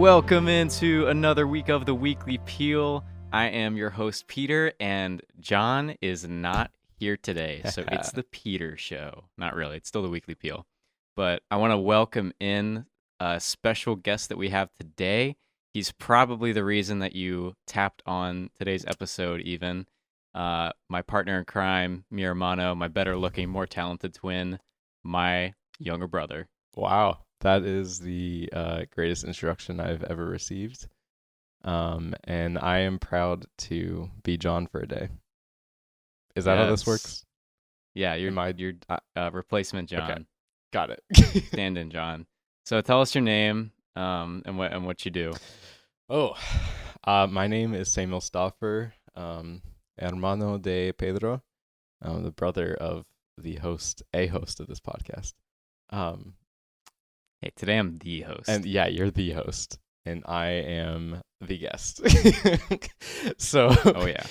Welcome into another week of the Weekly Peel. I am your host, Peter, and John is not here today. So it's the Peter Show. Not really. It's still the Weekly Peel. But I want to welcome in a special guest that we have today. He's probably the reason that you tapped on today's episode even. My partner in crime, mi hermano, my better-looking, more talented twin, my younger brother. Wow. That is the greatest introduction I've ever received. And I am proud to be John for a day. Is that how this works? Yeah, you're replacement John. Okay. Got it. Stand-in John. So tell us your name and what you do. My name is Samuel Stauffer, hermano de Pedro, the brother of a host of this podcast. Hey, today I'm the host. And yeah, you're the host, and I am the guest. So, oh yeah,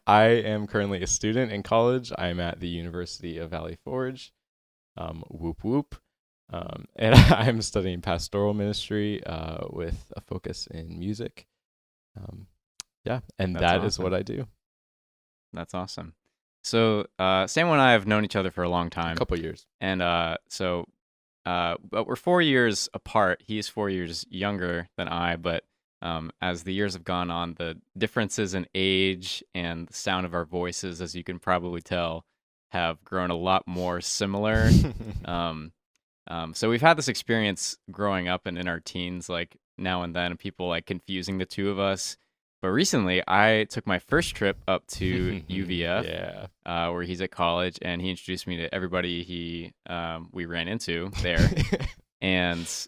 I am currently a student in college. I'm at the University of Valley Forge. Whoop whoop. And I'm studying pastoral ministry with a focus in music. And That's that is awesome. what I do. That's awesome. So, Samuel and I have known each other for a long time. A couple years. And but we're 4 years apart. He's 4 years younger than I, but as the years have gone on, the differences in age and the sound of our voices, as you can probably tell, have grown a lot more similar. So we've had this experience growing up and in our teens, like now and then, and people like confusing the two of us. But recently, I took my first trip up to UVF, where he's at college, and he introduced me to everybody we ran into there. And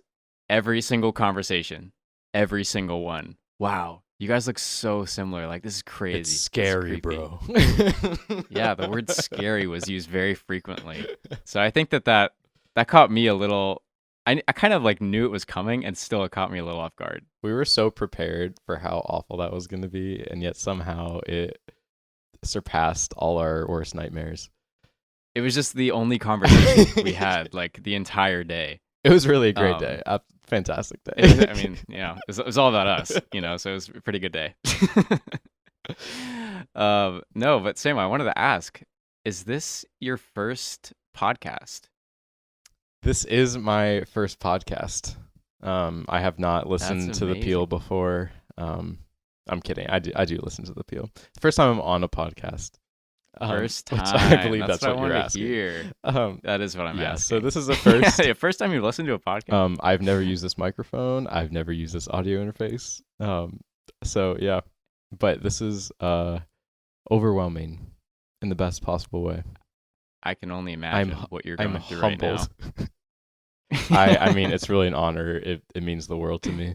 every single conversation, every single one, wow, you guys look so similar. Like, this is crazy. It's scary, bro. Yeah, the word scary was used very frequently. So I think that caught me a little... I kind of like knew it was coming, and still it caught me a little off guard. We were so prepared for how awful that was going to be, and yet somehow it surpassed all our worst nightmares. It was just the only conversation we had, like, the entire day. It was really a great day. A fantastic day. It was all about us, so it was a pretty good day. No, but Sam, I wanted to ask, is this your first podcast? This is my first podcast. I have not listened to the Peel before. I'm kidding. I do listen to the Peel. First time I'm on a podcast. First time. I believe that's what you're asking. Hear. That is what I'm asking. So this is the first. First time you listened to a podcast. I've never used this microphone. I've never used this audio interface. So yeah, but this is overwhelming in the best possible way. I can only imagine what you're going through humbled right now. I mean, it's really an honor. It means the world to me.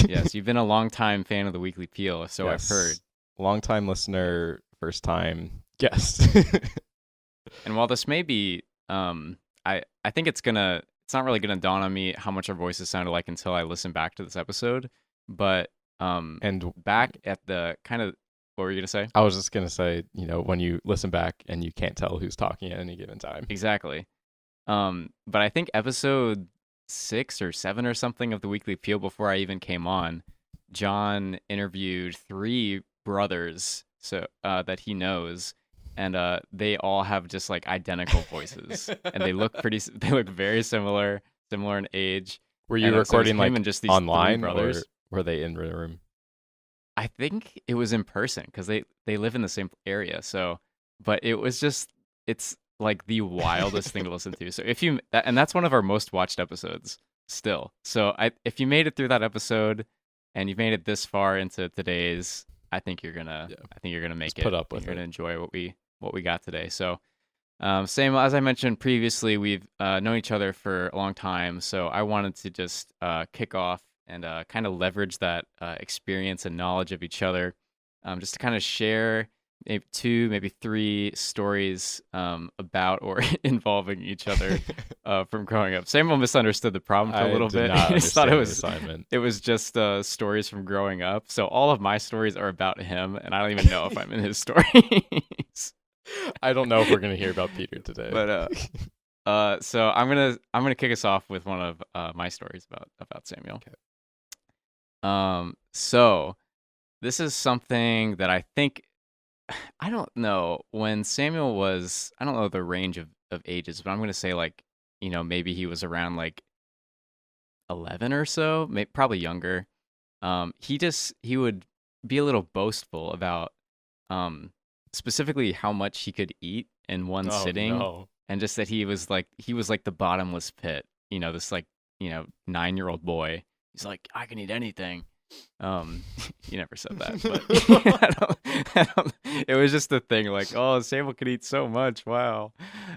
Yes, you've been a long-time fan of the Weekly Peel, so yes. I've heard. Long-time listener, first-time guest. And while this may be, I think it's not really gonna dawn on me how much our voices sounded like until I listen back to this episode. But and back at the kind of, what were you gonna say? I was just gonna say, when you listen back and you can't tell who's talking at any given time. Exactly. But I think episode 6 or 7 or something of the Weekly Peel, before I even came on, John interviewed 3 brothers that he knows, and they all have just like identical voices, and they look very similar in age. Were you recording like just these online, brothers? Or were they in the room? I think it was in person because they live in the same area. So, but it's like the wildest thing to listen to. So and that's one of our most watched episodes still. So if you made it through that episode and you've made it this far into today's, I think you're gonna make it. Put up with it. You're gonna enjoy what we got today. So, same as I mentioned previously, we've known each other for a long time. So I wanted to just kick off and kind of leverage that experience and knowledge of each other, just to kind of share maybe 2, maybe 3 stories about or involving each other from growing up. Samuel misunderstood the problem for a little bit. He just thought assignment. It was just stories from growing up. So all of my stories are about him, and I don't even know if I'm in his stories. I don't know if we're gonna hear about Peter today. But so I'm gonna kick us off with one of my stories about Samuel. Okay. So this is something that I think I don't know when Samuel was. I don't know the range of ages, but I'm gonna say like maybe he was around like 11 or so, probably younger. He would be a little boastful about specifically how much he could eat in one Oh sitting, no. and just that he was like the bottomless pit. This like 9-year-old boy. He's like, I can eat anything. He never said that, but it was just the thing. Like, oh, Samuel could eat so much. Wow.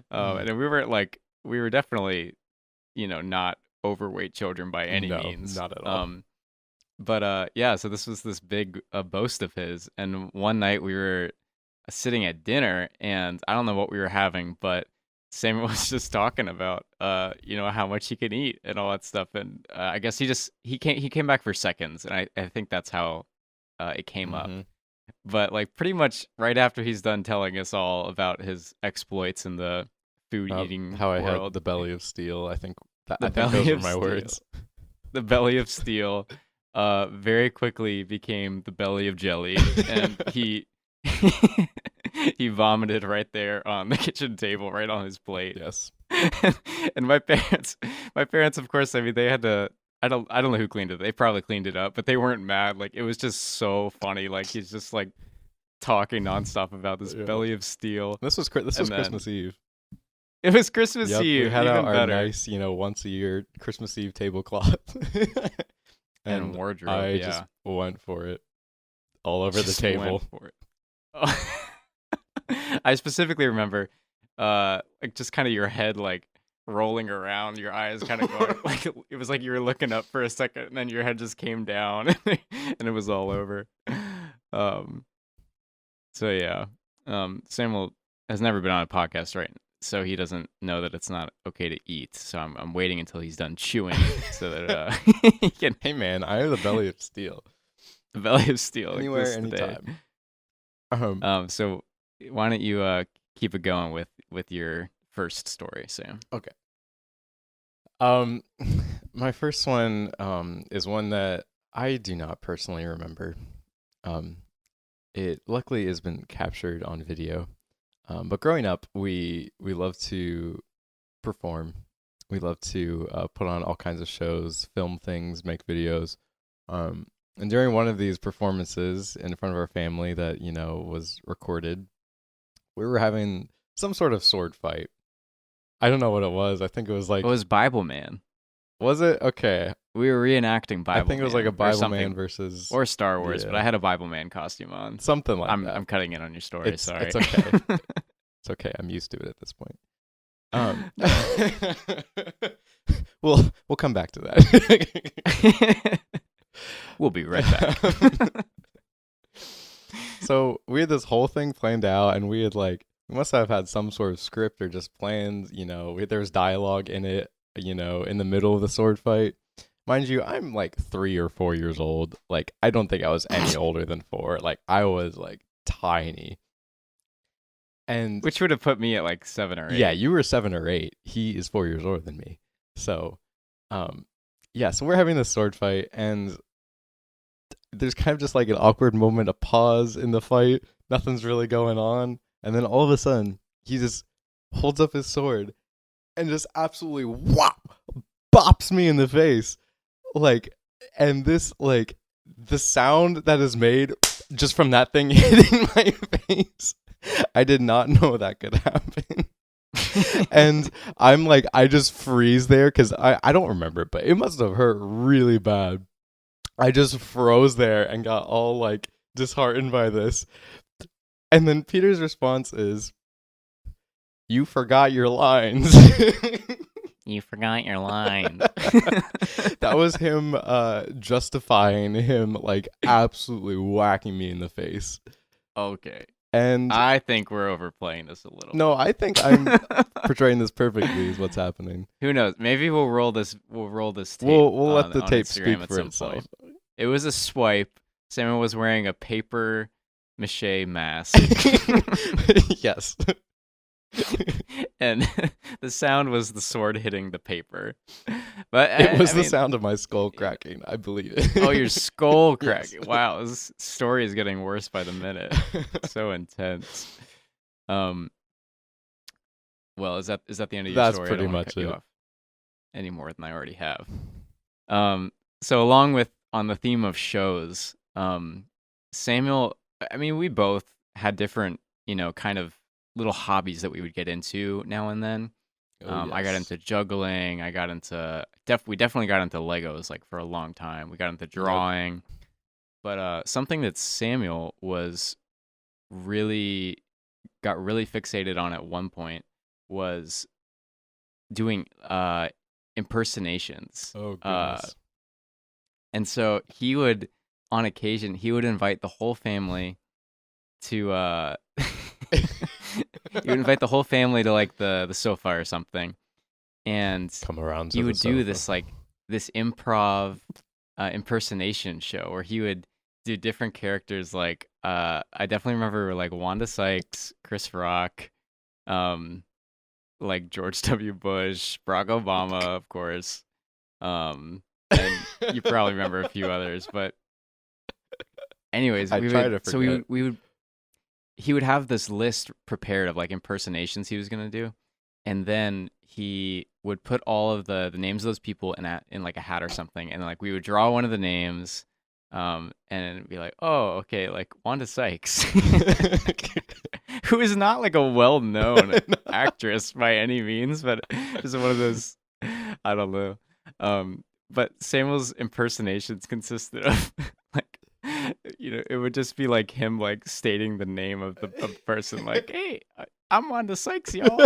And we were definitely not overweight children by any No, means. not at all. But yeah, so this was this big boast of his, and one night we were sitting at dinner, and I don't know what we were having, but Samuel was just talking about how much he can eat and all that stuff, and I guess he came back for seconds, and I think that's how it came up. Mm-hmm. But like pretty much right after he's done telling us all about his exploits in the food eating How I had world, the belly of steel. I the think belly those were of my steel. words. The belly of steel very quickly became the belly of jelly, and he he vomited right there on the kitchen table, right on his plate. Yes. And my parents, of course, I mean, they had to. I don't know who cleaned it. They probably cleaned it up, but they weren't mad. Like it was just so funny. Like he's just like talking nonstop about this Yeah. belly of steel. This was And then Christmas Eve. it was Christmas Yep, Eve, we had even out our better. nice, once a year Christmas Eve tablecloth. And And wardrobe, I yeah. just went for it all over the Just table. went for it. I specifically remember, like just kind of your head like rolling around, your eyes kind of going like it was like you were looking up for a second, and then your head just came down, and it was all over. Um. So yeah, Samuel has never been on a podcast, right? So he doesn't know that it's not okay to eat. So I'm waiting until he's done chewing so that he can. Hey man, I have the belly of steel. The belly of steel Anywhere, exists today. anytime. So why don't you keep it going with your first story, Sam? Okay. My first one is one that I do not personally remember. It luckily has been captured on video. But growing up, we love to perform. We love to put on all kinds of shows, film things, make videos. And during one of these performances in front of our family that, was recorded, we were having some sort of sword fight. I don't know what it was. I think it was like... It was Bible Man. Was it? Okay. We were reenacting Bible Man. I think it was like a or Bible something, Man versus... or Star Wars, yeah. but I had a Bible Man costume on. Something like that. I'm cutting it on your story, sorry. It's okay. It's okay. I'm used to it at this point. We'll come back to that. We'll be right back. So we had this whole thing planned out, and we must have had some sort of script or just plans. There was dialogue in it. In the middle of the sword fight. Mind you, I'm like 3 or 4 years old. Like I don't think I was any older than 4. Like I was like tiny. And which would have put me at like 7 or 8. Yeah, you were 7 or 8. He is 4 years older than me. So, yeah, so we're having this sword fight, and there's kind of just like an awkward moment, a pause in the fight. Nothing's really going on. And then all of a sudden, he just holds up his sword and just absolutely bops me in the face. And this, the sound that is made just from that thing hitting my face, I did not know that could happen. And I'm like, I just freeze there because I don't remember, but it must have hurt really bad. I just froze there and got all disheartened by this. And then Peter's response is, "You forgot your lines." You forgot your lines. That was him justifying him absolutely whacking me in the face. Okay. And I think we're overplaying this a little. No, I think I'm portraying this perfectly is what's happening. Who knows? Maybe we'll roll this tape. We'll let the tape Instagram speak for itself. Point. It was a swipe. Samuel was wearing a paper mache mask. Yes. And the sound was the sword hitting the paper. But It was I the mean, sound of my skull cracking. I believe oh, your it. skull Yes. cracking. Wow, this story is getting worse by the minute. So intense. Um, well, is that the end of your That's story? I don't pretty want to much cut you it. off any more than I already have. So along with on the theme of shows, Samuel, I mean, we both had different, kind of little hobbies that we would get into now and then. Oh I got yes. into juggling. I got into we definitely got into Legos like for a long time. We got into Yep. drawing, but something that Samuel was really got really fixated on at one point was doing impersonations. Oh goodness. And so he would, on occasion, he would invite the whole family to he would invite the whole family to like the sofa or something, and Come around he to the would do sofa. this like this improv impersonation show where he would do different characters. Like I definitely remember like Wanda Sykes, Chris Rock, um, like George W. Bush, Barack Obama, of course, and you probably remember a few others. But anyways, I we try would to so forget. we would he would have this list prepared of like impersonations he was gonna do, and then he would put all of the names of those people in like a hat or something, and like we would draw one of the names, and be like, oh, okay, like Wanda Sykes, who is not like a well-known actress by any means, but just one of those, I don't know. But Samuel's impersonations consisted of like, it would just be like him like stating the name of the person, like, "Hey, I'm Wanda Sykes, y'all."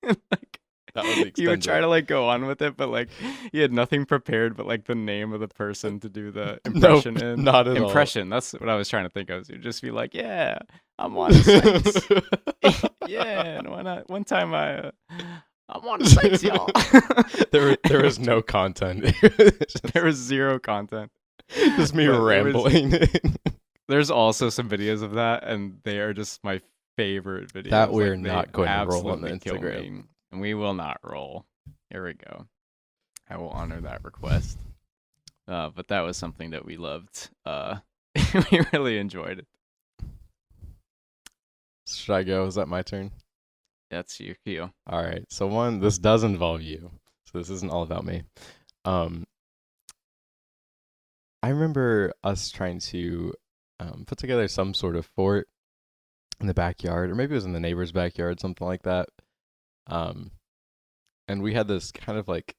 And, like, That was he would try extensive. to like go on with it, but like he had nothing prepared but like the name of the person to do the Nope, impression in. not at all. Impression. That's what I was trying to think of. It would just be like, "Yeah, I'm Wanda Sykes." Yeah, and why not? One time I'm Wanda Sykes, y'all. There was no content. There was zero content. Just me But rambling. there's also some videos of that, and they are just my favorite That videos. we're Like, they not going to roll on the absolutely kill Instagram. me, and we will not roll. Here we go. I will honor that request. But that was something that we loved. We really enjoyed it. Should I go? Is that my turn? That's your cue. All right. So one, this does involve you. So this isn't all about me. I remember us trying to put together some sort of fort in the backyard, or maybe it was in the neighbor's backyard, something like that. And we had this kind of like,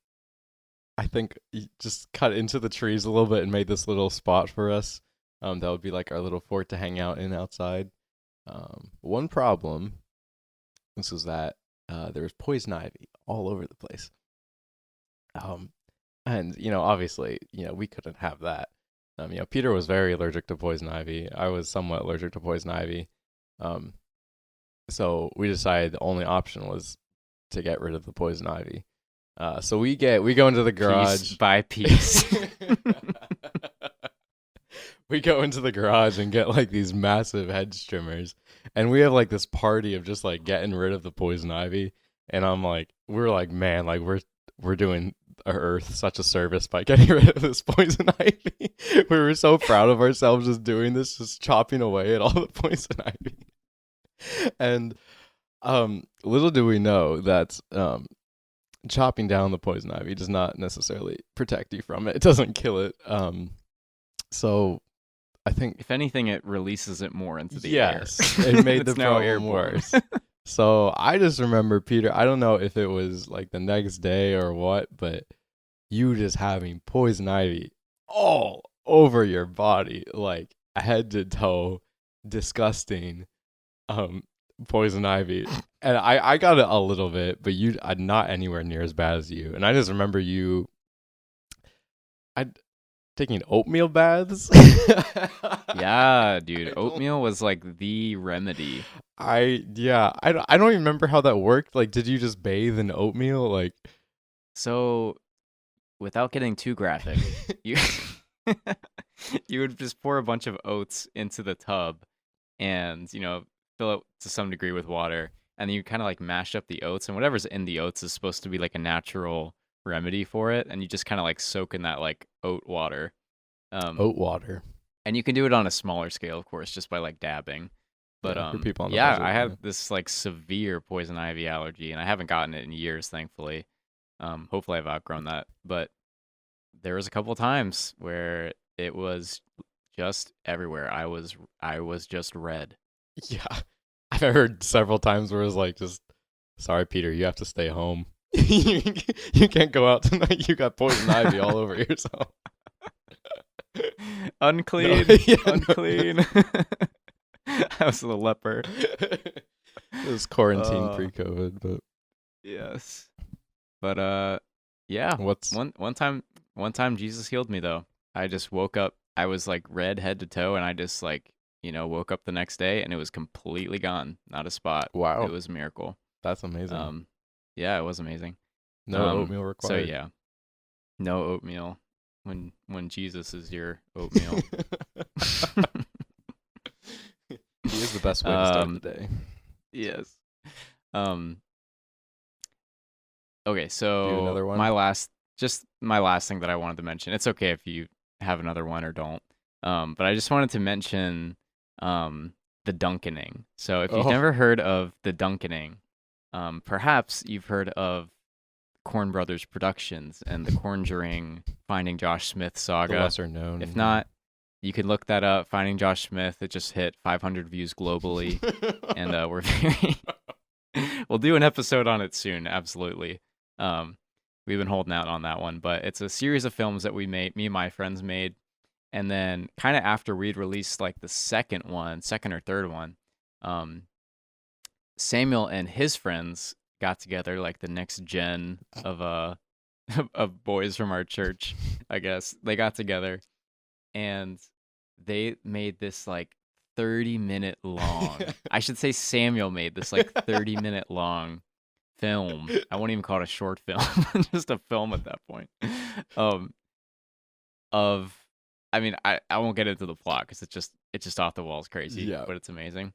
I think, just cut into the trees a little bit and made this little spot for us. That would be like our little fort to hang out in outside. One problem, this was that there was poison ivy all over the place. And obviously, we couldn't have that. Peter was very allergic to poison ivy. I was somewhat allergic to poison ivy. So we decided the only option was to get rid of the poison ivy. So we go into the garage Piece by piece. We go into the garage and get like these massive hedge trimmers, and we have like this party of just like getting rid of the poison ivy. And we're like, man, like we're doing our Earth such a service by getting rid of this poison ivy. We were so proud of ourselves just doing this, just chopping away at all the poison ivy. And little do we know that chopping down the poison ivy does not necessarily protect you from it. It doesn't kill it. So I think, if anything, it releases it more into the yes, air. it made the It's now problem airborne. worse. So I just remember, Peter, I don't know if it was like the next day or what, but you just having poison ivy all over your body, like head to toe, disgusting poison ivy. And I got it a little bit, but I'm not anywhere near as bad as you. And I just remember I taking oatmeal baths. Yeah, dude. Oatmeal was like the remedy. I don't even remember how that worked. Like, did you just bathe in oatmeal? Like, So, without getting too graphic, you you would just pour a bunch of oats into the tub and, fill it to some degree with water and you kind of like mash up the oats, and whatever's in the oats is supposed to be like a natural remedy for it, and you just kind of like soak in that like oat water. Um, Oat water. and you can do it on a smaller scale, of course, just by like dabbing. But Yeah, for people on the yeah, budget. I Yeah. have this like severe poison ivy allergy, and I haven't gotten it in years, thankfully. Hopefully I've outgrown that. But there was a couple of times where it was just everywhere. I was just red. Yeah. I've heard several times where it's like, just, sorry, Peter, you have to stay home. You can't go out tonight. You got poison ivy all over yourself. Unclean, Yeah, unclean. I was a leper. It was quarantine pre-COVID, but yes. But yeah. what's One time Jesus healed me though. I just woke up. I was like red head to toe, and I just like woke up the next day, and it was completely gone, not a spot. wow? It was a miracle. That's amazing. Yeah, it was amazing. No oatmeal required. So yeah, no oatmeal when Jesus is your oatmeal. He is the best way to start the day. Yes. Okay, so Do you have another one? my last thing that I wanted to mention. It's okay if you have another one or don't. But I just wanted to mention the Dunkening. So if you've never heard of the Dunkening, perhaps you've heard of Corn Brothers Productions and the Conjuring Finding Josh Smith saga. The lesser known. If not, you can look that up. Finding Josh Smith. It just hit 500 views globally, and we're very. We'll do an episode on it soon. Absolutely. We've been holding out on that one, but it's a series of films that me and my friends made, and then kind of after we'd released like the second or third one, Samuel and his friends got together, like the next gen of of boys from our church, I guess. They got together and they made this like 30-minute long. I should say Samuel made this like 30-minute long film. I won't even call it a short film, just a film at that point. I mean, I won't get into the plot because it's just off the walls crazy. Yeah. But it's amazing.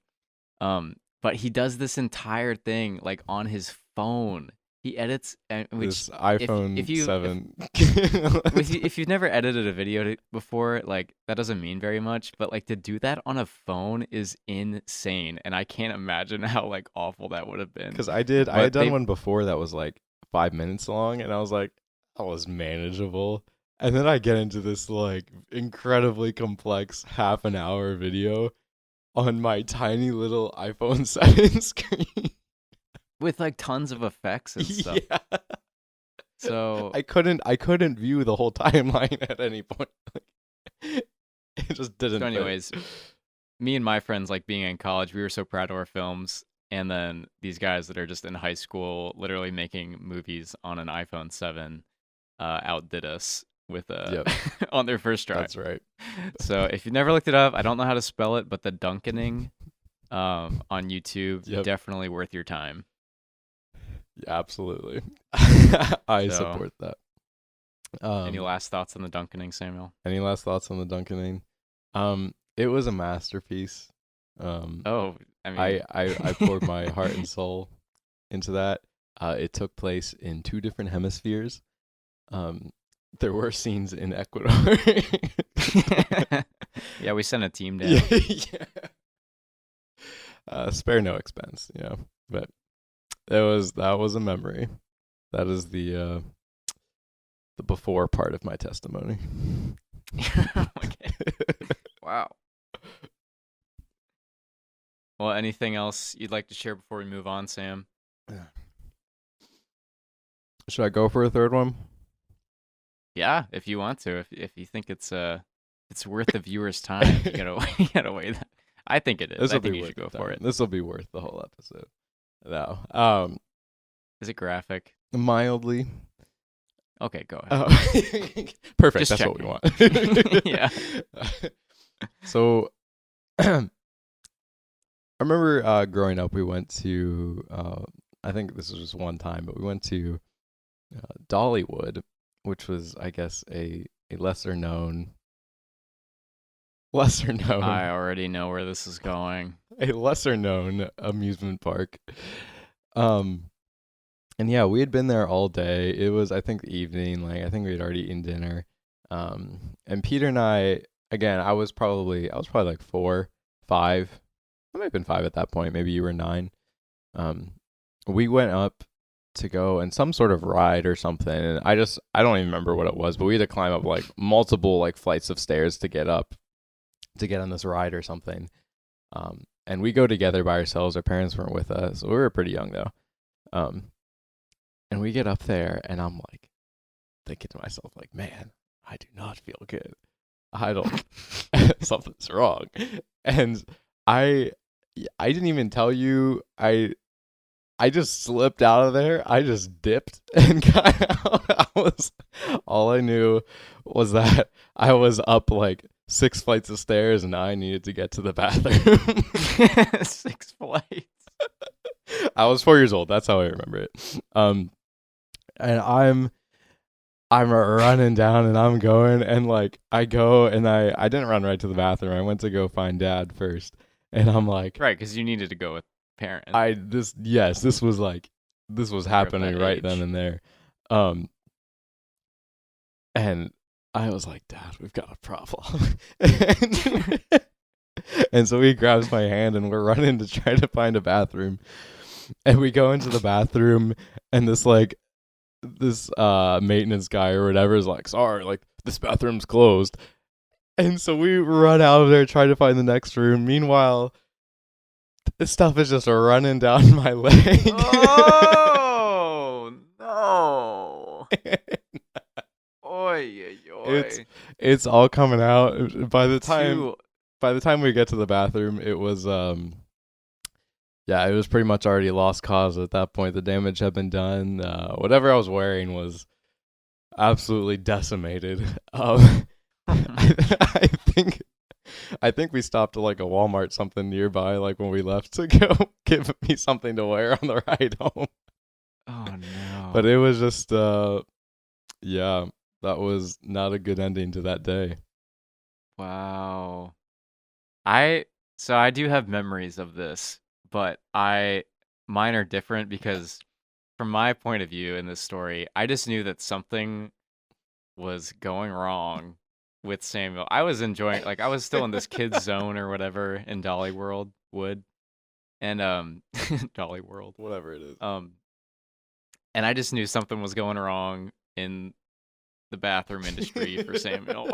But he does this entire thing like on his phone. He edits This iPhone if you 7. if you've never edited a video before, like that doesn't mean very much, but like to do that on a phone is insane, and I can't imagine how like awful that would have been. Because I had done one before that was like 5 minutes long, and I was like, that was manageable. And then I get into this like incredibly complex half an hour video on my tiny little iPhone 7 screen. With like tons of effects and stuff. Yeah. So I couldn't view the whole timeline at any point. It just didn't. So anyways, me and my friends, like being in college, we were so proud of our films, and then these guys that are just in high school, literally making movies on an iPhone 7, outdid us with on their first try. That's right. So if you've never looked it up, I don't know how to spell it, but the Dunkening on YouTube, definitely worth your time. Yeah, absolutely. I support that. Any last thoughts on the Dunkening, Samuel? Any last thoughts on the Dunkening? It was a masterpiece. I mean, I poured my heart and soul into that. It took place in 2 different hemispheres. There were scenes in Ecuador. Yeah, we sent a team down. Yeah. Spare no expense, but that was a memory. That is the before part of my testimony. Okay. Wow. Well, anything else you'd like to share before we move on, Sam? Should I go for a third one? Yeah, if you want to. If you think it's worth the viewer's time, you gotta weigh that. I think it is. I think you should go for it. This will be worth the whole episode. No. Is it graphic? Mildly. Okay, go ahead. Oh. Perfect. Just That's what we want. Yeah. So, I remember growing up, we went to, I think this was just one time, but we went to Dollywood, which was, I guess, a lesser known. I already know where this is going. A lesser known amusement park Um, and yeah, we had been there all day. It was, I think, the evening. Like, I think we had already eaten dinner. And Peter and I, again, I was probably like 4, 5. I might have been 5 at that point. Maybe you were 9. Um, we went up to go in some sort of ride or something, and I don't even remember what it was, but we had to climb up like multiple like flights of stairs to get up to get on this ride or something. And we go together by ourselves. Our parents weren't with us. We were pretty young though. Um, and we get up there, and I'm like thinking to myself, like, man, I do not feel good. I don't. Something's wrong. And I, I didn't even tell you. I just slipped out of there. I just dipped and got out. All I knew was that I was up like 6 flights of stairs and I needed to get to the bathroom. 6 flights. I was 4 years old. That's how I remember it. And I'm running down and I'm going and like I go and I didn't run right to the bathroom. I went to go find Dad first, and I'm like, Right, because you needed to go with parent. this was happening right age. then and there. Um, and I was like, Dad, we've got a problem. And so he grabs my hand and we're running to try to find a bathroom. And we go into the bathroom and this maintenance guy or whatever is like, sorry, like this bathroom's closed. And so we run out of there trying to find the next room. Meanwhile, this stuff is just running down my leg. Oh no! Oy, oy, oy. It's all coming out. By the time we get to the bathroom, it was it was pretty much already lost cause at that point. The damage had been done. Whatever I was wearing was absolutely decimated. I think we stopped at like a Walmart something nearby, like when we left to go give me something to wear on the ride home. Oh no! But it was just yeah, that was not a good ending to that day. Wow. So I do have memories of this, but mine are different because from my point of view in this story, I just knew that something was going wrong with Samuel. I was enjoying, like, I was still in this kid's zone or whatever in Dolly World Wood, and Dolly World, Whatever it is. and I just knew something was going wrong in the bathroom industry for Samuel.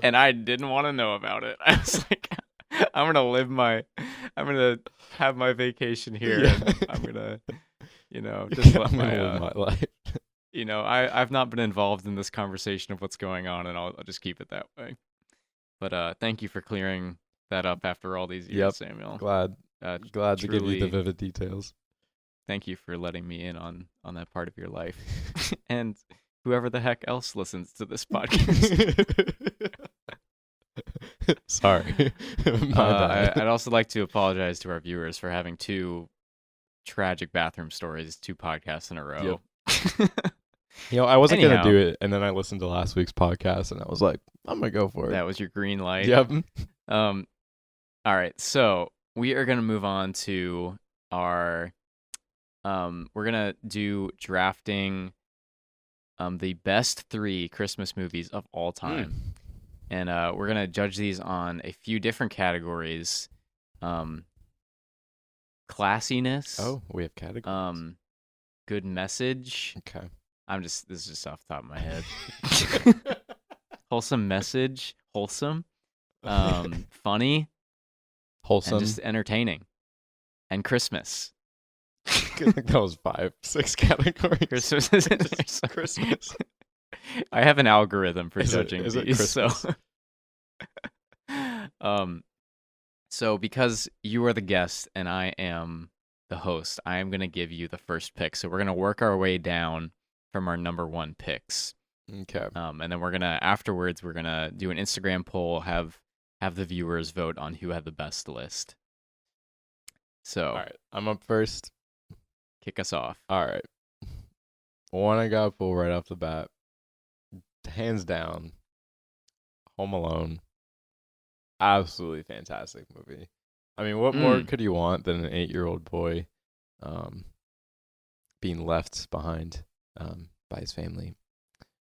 And I didn't want to know about it. I was like, I'm gonna have my vacation here. Yeah. And I'm gonna, just let live my life. I've not been involved in this conversation of what's going on, and I'll just keep it that way. But thank you for clearing that up after all these years, Samuel. Glad to give you the vivid details. Thank you for letting me in on that part of your life. And whoever the heck else listens to this podcast. Sorry. My bad. I'd also like to apologize to our viewers for having 2 tragic bathroom stories, 2 podcasts in a row. Yep. I wasn't going to do it, and then I listened to last week's podcast, and I was like, I'm going to go for it. That was your green light? Yep. All right, so we are going to move on to our... we're going to do drafting the best 3 Christmas movies of all time. And we're going to judge these on a few different categories. Classiness. Oh, we have categories. Good message. Okay. This is just off the top of my head. Wholesome message. Wholesome. Funny. Wholesome. And just entertaining. And Christmas. I think that was 5, 6 categories. Christmas is in there. So Christmas. I have an algorithm for judging these. So because you are the guest and I am the host, I am going to give you the first pick. So we're going to work our way down from our number 1 picks. Okay. And then afterwards we're going to do an Instagram poll, have the viewers vote on who had the best list. So, all right, I'm up first. Kick us off. All right. One I got to pull right off the bat. Hands down, Home Alone. Absolutely fantastic movie. I mean, what more Mm. could you want than an 8-year-old boy um, being left behind by his family?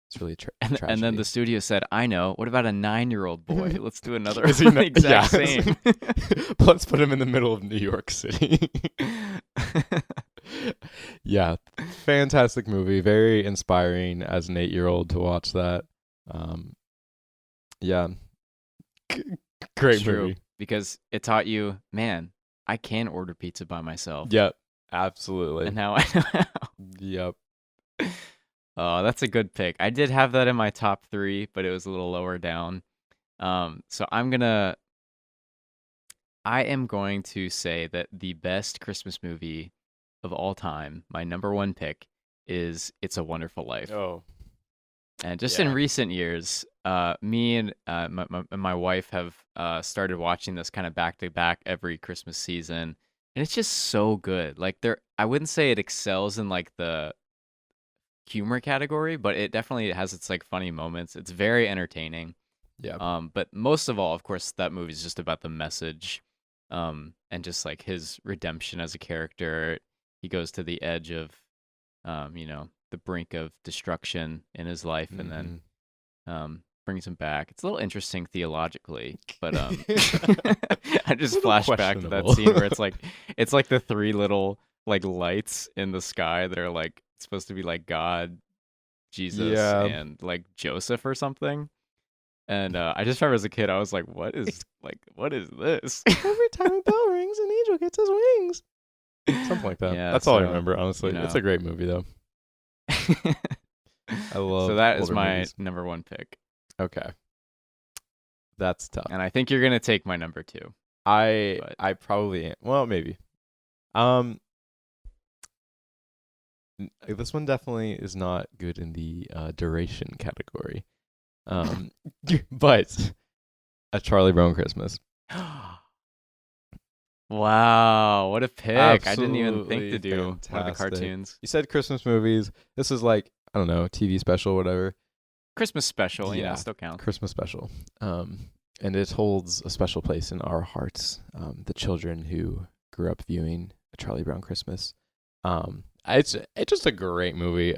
It's really And then tragedy. the studio said, "I know. What about a 9-year-old boy? Let's do another Is he not? exact Yeah. same." Let's put him in the middle of New York City. Yeah, fantastic movie. Very inspiring as an 8-year-old to watch that. Um, yeah, G- It's great true movie. because it taught you, man, I can order pizza by myself, Yep, and absolutely. now I know how. Yep. Oh, that's a good pick. I did have that in my top three, but it was a little lower down. So I am going to say that the best Christmas movie of all time, my number one pick, is It's a Wonderful Life. Oh, And just in yeah. recent years, me and my wife have started watching this kind of back to back every Christmas season, and it's just so good. Like I wouldn't say it excels in like the humor category, but it definitely has its like funny moments. It's very entertaining. Yeah. But most of all, of course, that movie is just about the message, and just like his redemption as a character. He goes to the edge of, the brink of destruction in his life, and then Mm-hmm. brings him back. It's a little interesting theologically, but A I just little flash back to that questionable. scene where it's like the three little like lights in the sky that are like supposed to be like God, Jesus, Yeah. and like Joseph or something. And I just remember as a kid, I was like, what is this?" Every time a bell rings, an angel gets his wings. Something like that. Yeah, That's all I so remember, honestly. you It's know. a great movie, though. I So love that is older my movies. number one pick, Okay. That's tough. and I think you're gonna take my number two. I But I probably am. Well, maybe. Um, this one definitely is not good in the duration category. But A Charlie Brown Christmas. wow, what a pick! I didn't even think Absolutely to do one of the fantastic. cartoons. You said Christmas movies. This is like, I don't know, TV special, whatever. Christmas special, Yeah, still counts. Christmas special. And it holds a special place in our hearts. The children who grew up viewing A Charlie Brown Christmas. It's just a great movie.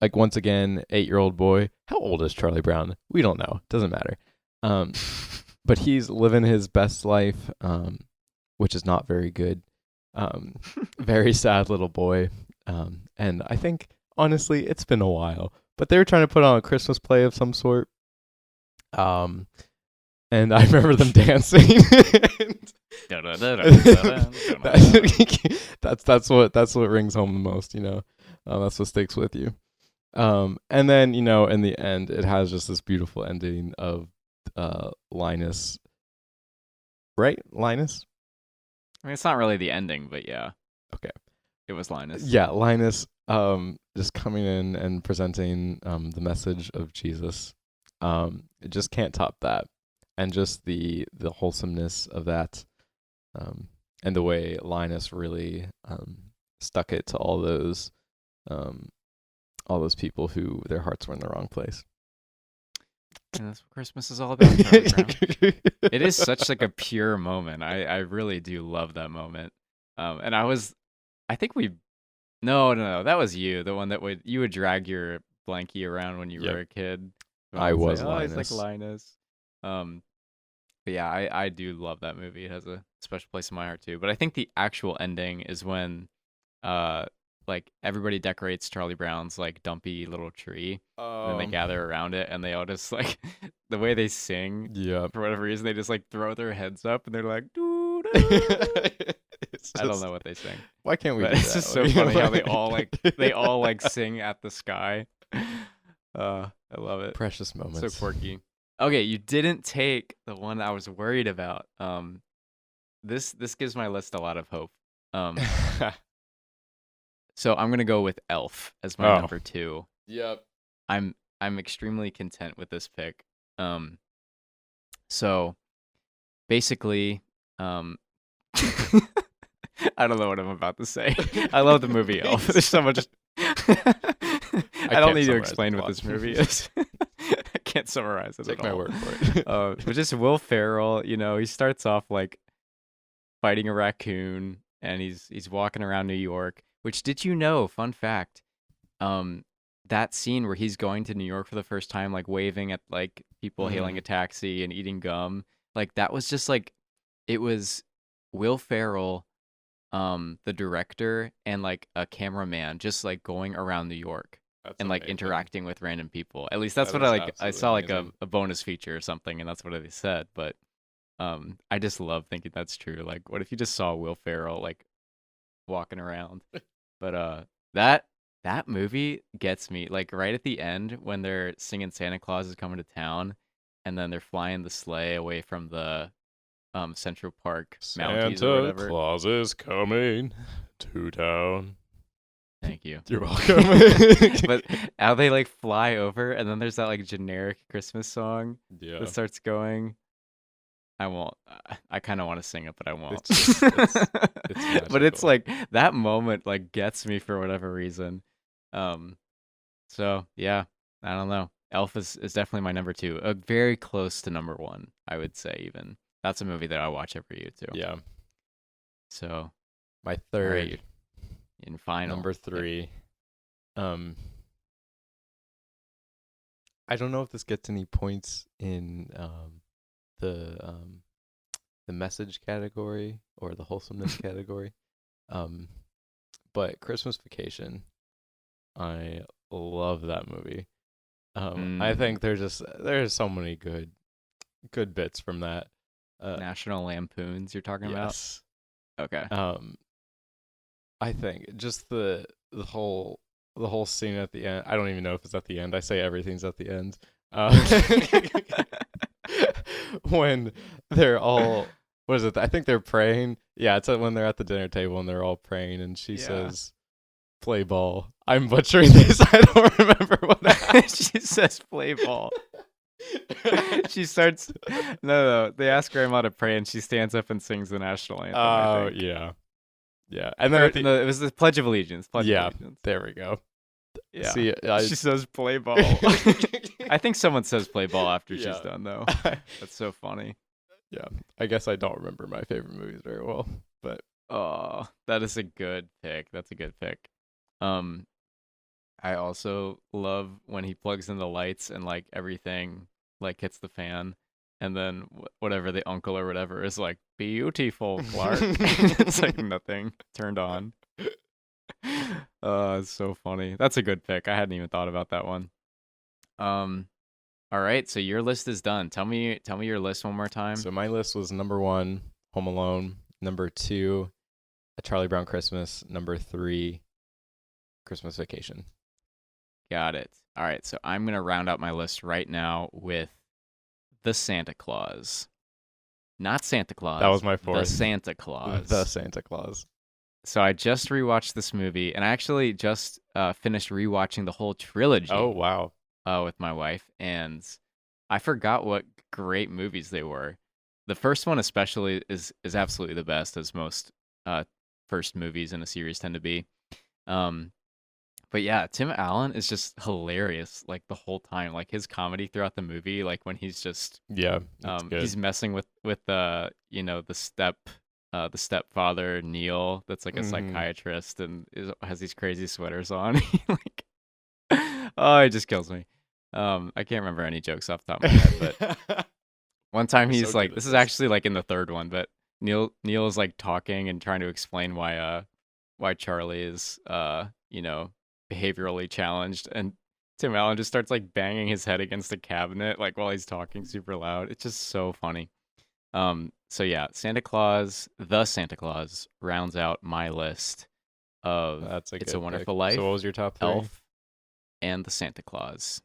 Like once again, 8-year-old boy. How old is Charlie Brown? We don't know. Doesn't matter. But he's living his best life. Which is not very good. Very sad little boy. And I think honestly, it's been a while. But they were trying to put on a Christmas play of some sort. And I remember them dancing. That's what rings home the most, you know. That's what sticks with you. And then, you know, in the end, it has just this beautiful ending of Linus. Right? Linus? I mean, it's not really the ending, but yeah. Okay. It was Linus. Yeah, Linus just coming in and presenting the message of Jesus. It just can't top that. And just the wholesomeness of that, and the way Linus really stuck it to all those people who their hearts were in the wrong place. And that's what Christmas is all about, Charlie Brown. It is such like a pure moment. I really do love that moment. And I think no, that was you, the one that you would drag your blankie around when you Yep. were a kid. I was say, oh, he's Linus. like Linus. But yeah, I do love that movie. It has a special place in my heart too. But I think the actual ending is when like everybody decorates Charlie Brown's like dumpy little tree, and then they gather around it, and they all just like the way they sing. Yeah. For whatever reason, they just like throw their heads up, and they're like, doo, doo. I don't know what they sing. Why can't we? But do it's that? just so funny how they all like sing at the sky. I love it. Precious moments. So quirky. Okay, you didn't take the one I was worried about. This gives my list a lot of hope. So I'm gonna go with Elf as my number two. Yep. I'm extremely content with this pick. So basically, I don't know what I'm about to say. I love the movie Elf. There's so much. I don't need to explain what this movie is. I can't summarize it Take at my all. word for it. But just Will Ferrell, you know, he starts off like fighting a raccoon, and he's walking around New York. Which, did you know? Fun fact. Um, that scene where he's going to New York for the first time, like waving at like people hailing a taxi and eating gum, like that was just like it was Will Ferrell, the director, and like a cameraman just like going around New York That's and like amazing. interacting with random people. At least that's That what I is like. I absolutely saw like amazing. a bonus feature or something, and that's what they said. But I just love thinking that's true. Like, what if you just saw Will Ferrell like walking around? But that that movie gets me like right at the end when they're singing Santa Claus is coming to town, and then they're flying the sleigh away from the Central Park Mounties or Santa whatever. Claus is coming to town. Thank you. You're welcome. But how they like fly over, and then there's that like generic Christmas song Yeah. that starts going. I won't. I kind of want to sing it, but I won't. It's But it's magical. like that moment like gets me for whatever reason. Um. So yeah, I don't know. Elf is definitely my number two. Very close to number one, I would say. Even that's a movie that I watch every year too. Yeah. So My all third, right, in final number pick. 3. I don't know if this gets any points in the message category or the wholesomeness category. But Christmas Vacation, I love that movie. I think there's so many good bits from that. National Lampoons. You're talking Yes. about? Okay. I think just the whole scene at the end. I don't even know if it's at the end. I say everything's at the end. When they're all, what is it? I think they're praying. Yeah, it's when they're at the dinner table and they're all praying, and she says, "Play ball." I'm butchering this. I don't remember what she says. Play ball. She starts. No. They ask Grandma to pray, and she stands up and sings the national anthem. Oh, yeah. And then no, it was the Pledge of Allegiance. Pledge of Allegiance. There we go. Yeah. See, she says play ball. I think someone says play ball after she's done, though. That's so funny. Yeah. I guess I don't remember my favorite movies very well, but oh, that is a good pick. That's a good pick. I also love when he plugs in the lights and like everything like hits the fan, and then whatever the uncle or whatever is like, beautiful, Clark. It's like nothing turned on. It's so funny. That's a good pick. I hadn't even thought about that one. All right, so your list is done. Tell me your list one more time. So my list was number 1, Home Alone. Number 2, A Charlie Brown Christmas. Number 3, Christmas Vacation. Got it. All right, so I'm gonna round out my list right now with The Santa Claus. Not Santa Claus. That was my 4th. The Santa Claus. The Santa Claus. So I just rewatched this movie, and I actually just finished rewatching the whole trilogy. Oh, wow. With my wife, and I forgot what great movies they were. The first one especially is absolutely the best, as most first movies in a series tend to be. But yeah, Tim Allen is just hilarious like the whole time. Like his comedy throughout the movie, like when he's just he's messing with the the stepfather Neil, that's like a psychiatrist and has these crazy sweaters on. Like, oh, it just kills me. I can't remember any jokes off the top of my head, but one time he's so like, this is actually like in the third one, but Neil is like talking and trying to explain why Charlie is behaviorally challenged, and Tim Allen just starts like banging his head against the cabinet like while he's talking super loud. It's just so funny. So yeah, The Santa Claus rounds out my list of It's a Wonderful Life. So what was your top 3? Elf and The Santa Claus.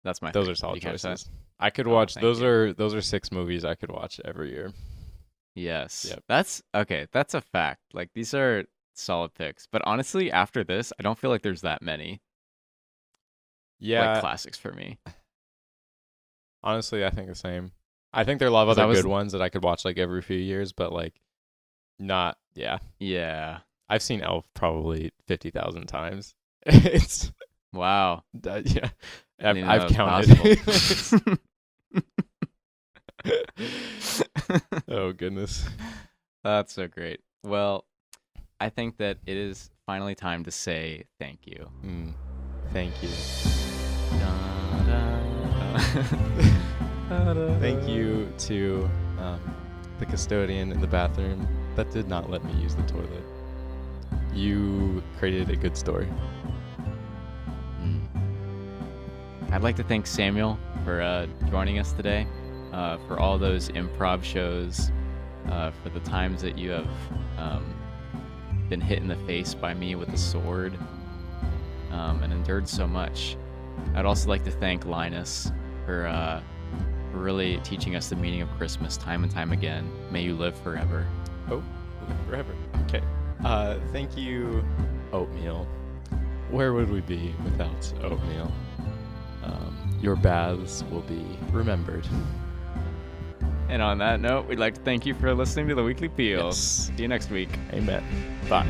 That's my. Those are solid choices. I could watch. Those are 6 movies I could watch every year. Yes. Yep. That's okay. That's a fact. Like these are solid picks. But honestly, after this, I don't feel like there's that many. Yeah. Like classics for me. Honestly, I think the same. I think there are a lot of other good ones that I could watch like every few years, but like not. Yeah. Yeah. I've seen Elf probably 50,000 times. It's wow. Yeah. I've counted. Oh, goodness. That's so great. Well, I think that it is finally time to say thank you. Thank you. Da, da, da. Thank you to the custodian in the bathroom that did not let me use the toilet. You created a good story. I'd like to thank Samuel for joining us today, for all those improv shows, for the times that you have been hit in the face by me with a sword, and endured so much. I'd also like to thank Linus for really teaching us the meaning of Christmas time and time again. May you live forever. Oh, live forever. Okay. Thank you, oatmeal. Where would we be without oatmeal? Your baths will be remembered. And on that note, we'd like to thank you for listening to the Weekly Peel. Yes. See you next week. Amen. Bye.